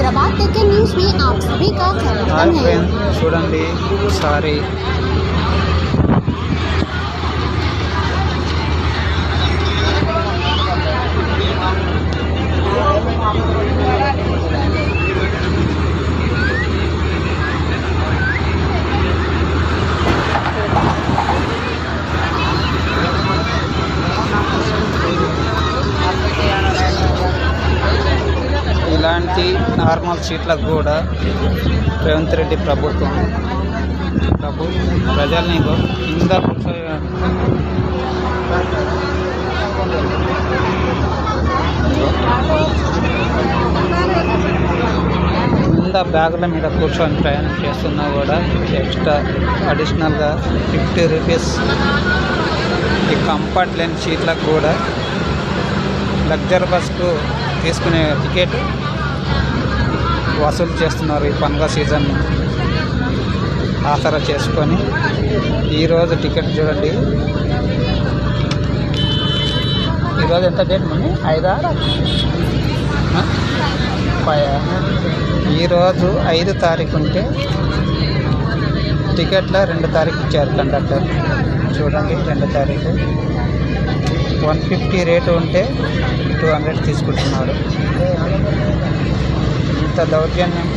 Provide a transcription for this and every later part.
Hyderabad taken news में आप सभी का स्वागत है। చూడండి సారీ ఇలాంటి నార్మల్ సీట్లకు కూడా రేవంత్ రెడ్డి ప్రభుత్వం ప్రజల్ని కింద బ్యాగుల మీద కూర్చొని ప్రయాణం చేస్తున్నా కూడా ఎక్స్ట్రా అడిషనల్గా 50 రూపీస్ ఈ కంఫర్ట్ లేని సీట్లకు కూడా లగ్జరీ బస్కు తీసుకునే టికెట్ వసూలు చేస్తున్నారు. ఈ పండుగ సీజన్ ఆసరా చేసుకొని ఈరోజు టికెట్ చూడండి. ఈరోజు ఎంత డేట్ మళ్ళీ 5 ఈరోజు 5 తారీఖు ఉంటే టికెట్ల 2 తారీఖు ఇచ్చారు కండక్టర్. చూడండి 2 తారీఖు 150 రేటు ఉంటే 200 తీసుకుంటున్నాడు. ఇంత దౌర్జన్యం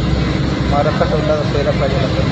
మరొకటి ఉండదు పేద ప్రజలకు.